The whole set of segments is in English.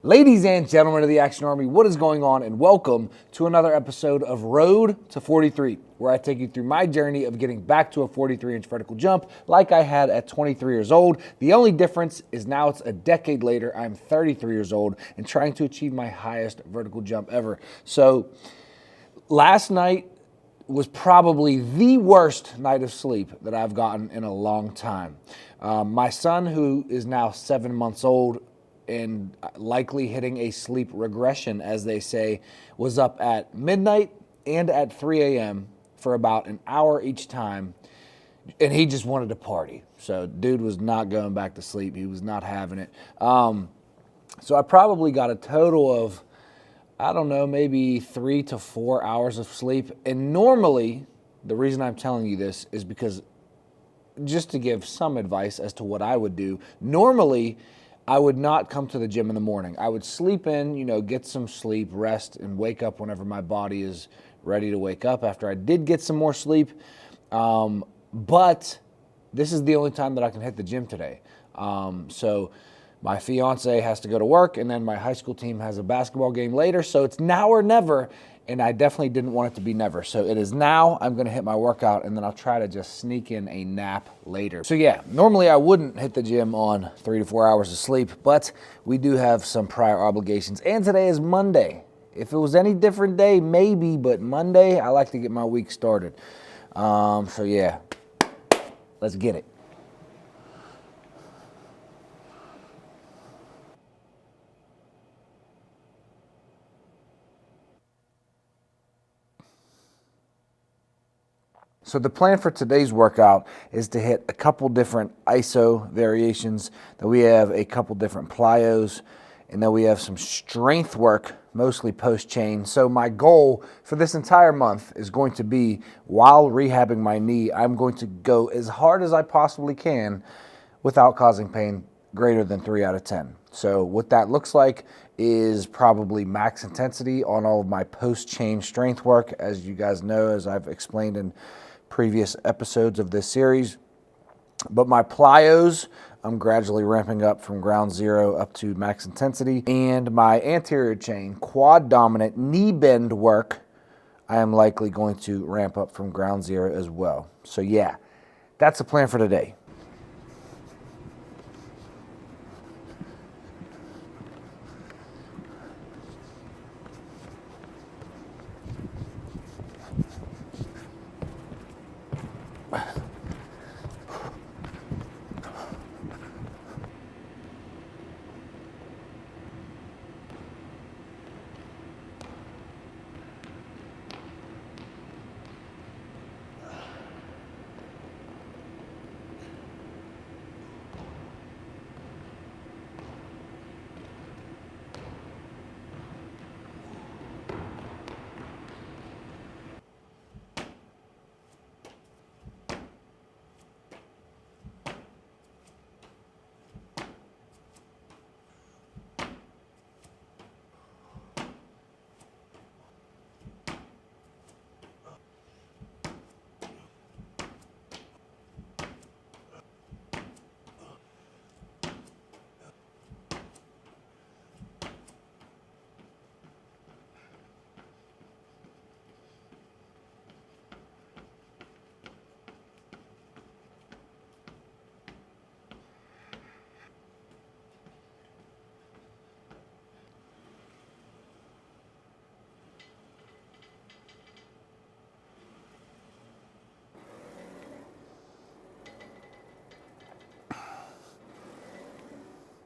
Ladies and gentlemen of the Action Army, what is going on? And welcome to another episode of Road to 43, where I take you through my journey of getting back to a 43-inch vertical jump like I had at 23 years old. The only difference is now it's a decade later. I'm 33 years old and trying to achieve my highest vertical jump ever. So last night was probably the worst night of sleep that I've gotten in a long time. My son, who is now 7 months old, and likely hitting a sleep regression, as they say, was up at midnight and at 3 a.m. for about an hour each time, and he just wanted to party. So dude was not going back to sleep. He was not having it. So I probably got a total of, I don't know, maybe 3 to 4 hours of sleep. And normally, the reason I'm telling you this is because, just to give some advice as to what I would do, normally I would not come to the gym in the morning. I would sleep in, get some sleep, rest, and wake up whenever my body is ready to wake up after I did get some more sleep. But this is the only time that I can hit the gym today. So my fiance has to go to work, and then my high school team has a basketball game later. So it's now or never, and I definitely didn't want it to be never. So it is now. I'm going to hit my workout, and then I'll try to just sneak in a nap later. So yeah, normally I wouldn't hit the gym on 3 to 4 hours of sleep, but we do have some prior obligations, and today is Monday. If it was any different day, maybe, but Monday, I like to get my week started. So yeah, let's get it. So the plan for today's workout is to hit a couple different ISO variations, that we have a couple different plyos, and then we have some strength work, mostly post-chain. So my goal for this entire month is going to be, while rehabbing my knee, I'm going to go as hard as I possibly can without causing pain greater than 3 out of 10. So what that looks like is probably max intensity on all of my post-chain strength work. As you guys know, as I've explained in previous episodes of this series. But my plyos, I'm gradually ramping up from ground zero up to max intensity. And my anterior chain, quad dominant knee bend work, I am likely going to ramp up from ground zero as well. So yeah, that's the plan for today.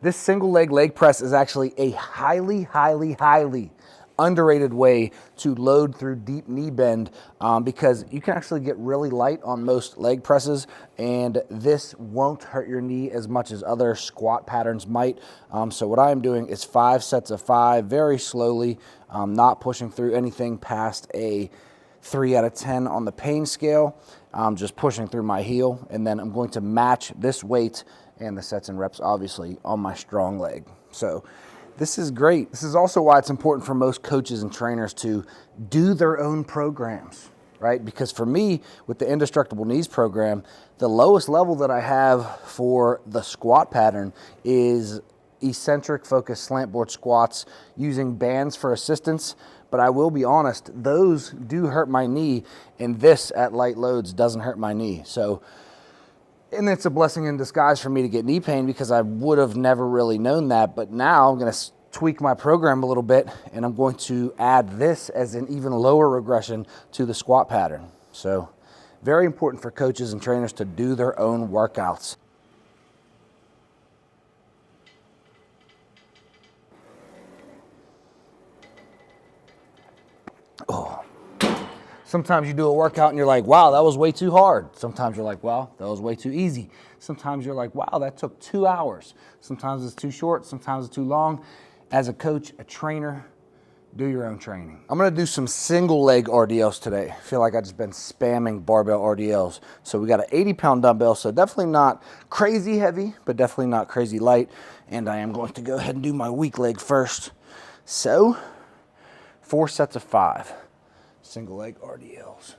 This single leg press is actually a highly underrated way to load through deep knee bend, because you can actually get really light on most leg presses, and this won't hurt your knee as much as other squat patterns might. So what I'm doing is 5 sets of 5, very slowly, not pushing through anything past a 3 out of 10 on the pain scale, just pushing through my heel, and then I'm going to match this weight and the sets and reps, obviously, on my strong leg. So this is great. This is also why it's important for most coaches and trainers to do their own programs, right? Because for me, with the Indestructible Knees program, the lowest level that I have for the squat pattern is eccentric focus slant board squats using bands for assistance, but I will be honest, those do hurt my knee, and this at light loads doesn't hurt my knee. So, and it's a blessing in disguise for me to get knee pain because I would have never really known that, but now I'm gonna tweak my program a little bit, and I'm going to add this as an even lower regression to the squat pattern. So, very important for coaches and trainers to do their own workouts. Oh. Sometimes you do a workout and you're like, wow, that was way too hard. Sometimes you're like, well, that was way too easy. Sometimes you're like, wow, that took 2 hours. Sometimes it's too short, sometimes it's too long. As a coach, a trainer, do your own training. I'm gonna do some single leg RDLs today. I feel like I've just been spamming barbell RDLs. So we got an 80-pound dumbbell, so definitely not crazy heavy, but definitely not crazy light. And I am going to go ahead and do my weak leg first. So, 4 sets of 5 single leg RDLs.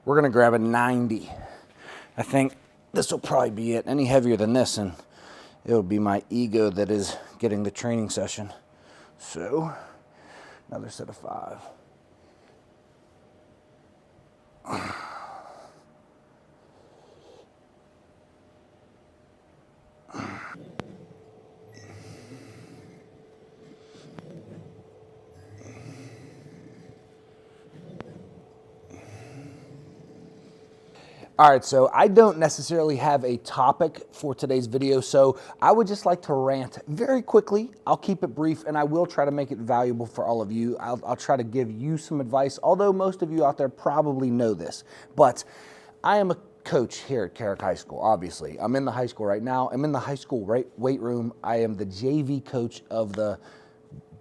We're gonna grab a 90. I think this will probably be it. Any heavier than this and it'll be my ego that is getting the training session. So, another set of 5. All right, so I don't necessarily have a topic for today's video, so I would just like to rant very quickly. I'll keep it brief, and I will try to make it valuable for all of you. I'll try to give you some advice, although most of you out there probably know this. But I am a coach here at Carrick High School, obviously. I'm in the high school right now. I'm in the high school weight room. I am the JV coach of the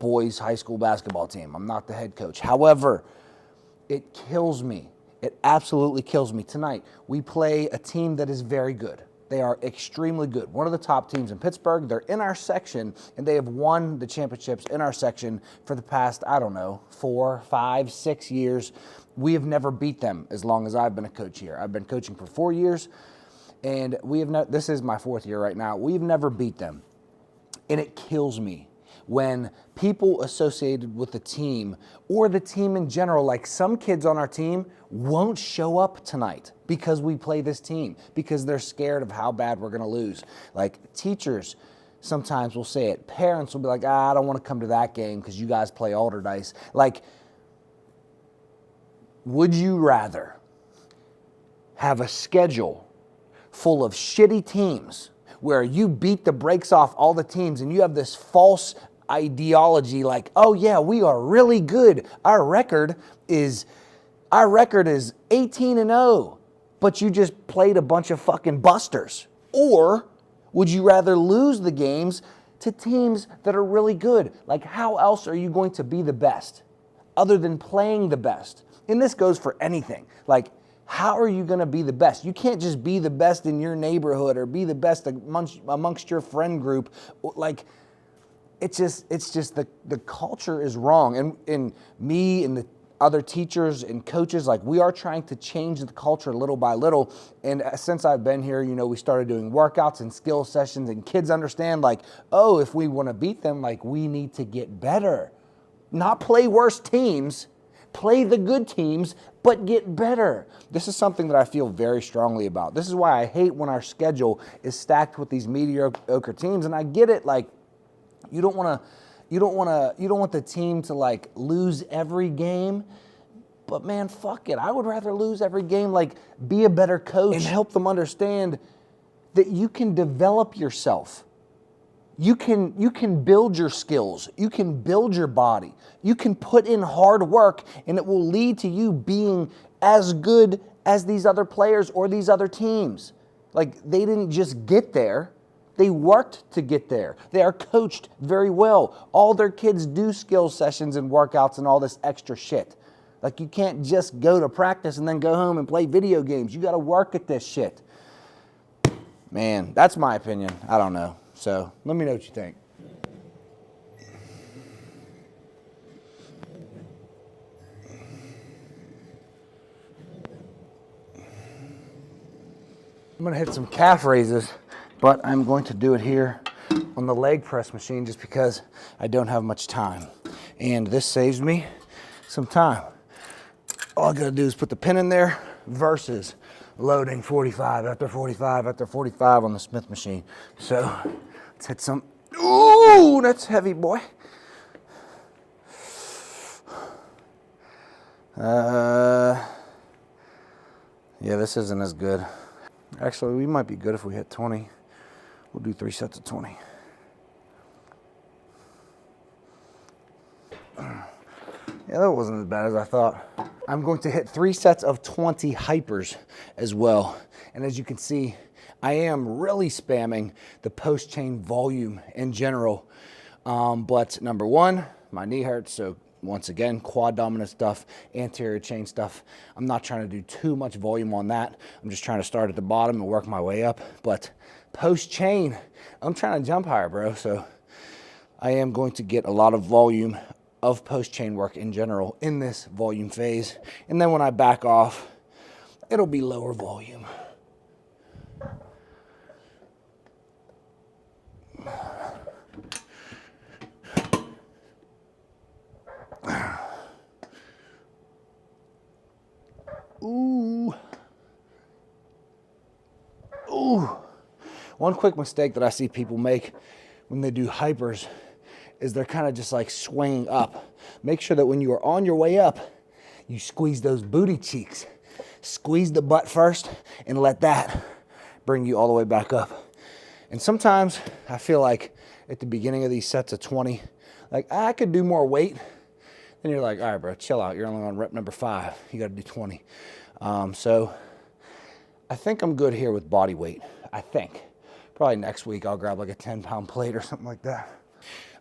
boys high school basketball team. I'm not the head coach. However, it kills me. It absolutely kills me. Tonight, we play a team that is very good. They are extremely good. One of the top teams in Pittsburgh. They're in our section, and they have won the championships in our section for the past, I don't know, 4, 5, 6 years. We have never beat them as long as I've been a coach here. I've been coaching for 4 years, and this is my 4th year right now. We've never beat them, and it kills me when people associated with the team or the team in general, like some kids on our team, won't show up tonight because we play this team, because they're scared of how bad we're gonna lose. Like teachers sometimes will say it. Parents will be like, I don't wanna come to that game because you guys play alder dice. Like, would you rather have a schedule full of shitty teams where you beat the brakes off all the teams and you have this false ideology like, oh yeah, we are really good. Our record is 18-0, but you just played a bunch of fucking busters? Or would you rather lose the games to teams that are really good? Like, how else are you going to be the best other than playing the best? And this goes for anything. Like, how are you going to be the best? You can't just be the best in your neighborhood or be the best amongst your friend group. Like, it's just the culture is wrong. And me and the other teachers and coaches, like, we are trying to change the culture little by little. And since I've been here, you know, we started doing workouts and skill sessions, and kids understand, like, oh, if we want to beat them, like, we need to get better. Not play worse teams, play the good teams, but get better. This is something that I feel very strongly about. This is why I hate when our schedule is stacked with these mediocre teams. And I get it, like, you don't want the team to, like, lose every game. But man, fuck it. I would rather lose every game, like, be a better coach and help them understand that you can develop yourself. You can build your skills. You can build your body. You can put in hard work, and it will lead to you being as good as these other players or these other teams. Like, they didn't just get there. They worked to get there. They are coached very well. All their kids do skill sessions and workouts and all this extra shit. Like, you can't just go to practice and then go home and play video games. You got to work at this shit. Man, that's my opinion. I don't know. So let me know what you think. I'm gonna hit some calf raises, but I'm going to do it here on the leg press machine just because I don't have much time. And this saves me some time. All I gotta do is put the pin in there versus loading 45 after 45 after 45 on the Smith machine. So let's hit some. Ooh, that's heavy, boy. Yeah, this isn't as good. Actually, we might be good if we hit 20. We'll do 3 sets of 20. Yeah, that wasn't as bad as I thought. I'm going to hit 3 sets of 20 hypers as well. And as you can see, I am really spamming the post chain volume in general. But number one, my knee hurts, so once again, quad dominant stuff, anterior chain stuff. I'm not trying to do too much volume on that. I'm just trying to start at the bottom and work my way up. But post chain, I'm trying to jump higher, bro. So I am going to get a lot of volume of post chain work in general in this volume phase. And then when I back off, it'll be lower volume. Ooh. Ooh. One quick mistake that I see people make when they do hypers is they're kind of just like swinging up. Make sure that when you are on your way up, you squeeze those booty cheeks. Squeeze the butt first and let that bring you all the way back up. And sometimes I feel like at the beginning of these sets of 20, like I could do more weight. Then you're like, all right, bro, chill out. You're only on rep number 5. You got to do 20. So I think I'm good here with body weight. I think. Probably next week I'll grab like a 10-pound plate or something like that.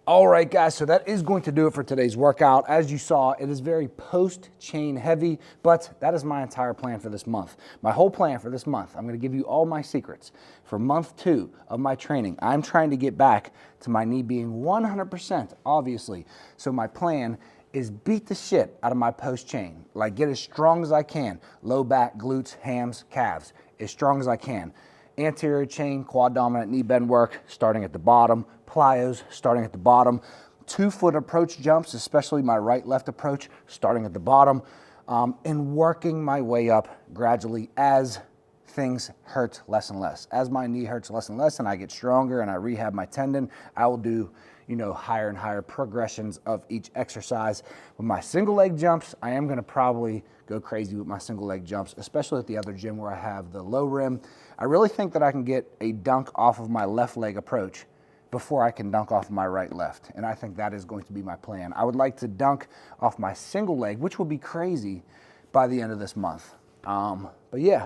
All right, guys, so that is going to do it for today's workout. As you saw, it is very post-chain heavy, but that is my entire plan for this month. My whole plan for this month, I'm gonna give you all my secrets. For month 2 of my training, I'm trying to get back to my knee being 100%, obviously. So my plan is beat the shit out of my post-chain. Like get as strong as I can. Low back, glutes, hams, calves, as strong as I can. Anterior chain, quad dominant knee bend work, starting at the bottom. Plyos, starting at the bottom. 2-foot approach jumps, especially my right-left approach, starting at the bottom. And working my way up gradually as things hurt less and less. As my knee hurts less and less and I get stronger and I rehab my tendon, I will do, you know, higher and higher progressions of each exercise. With my single leg jumps, I am gonna probably go crazy with my single leg jumps, especially at the other gym where I have the low rim. I really think that I can get a dunk off of my left leg approach before I can dunk off my right-left. And I think that is going to be my plan. I would like to dunk off my single leg, which will be crazy by the end of this month. But yeah,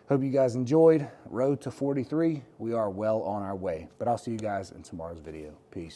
hope you guys enjoyed. Road to 43. We are well on our way. But I'll see you guys in tomorrow's video. Peace.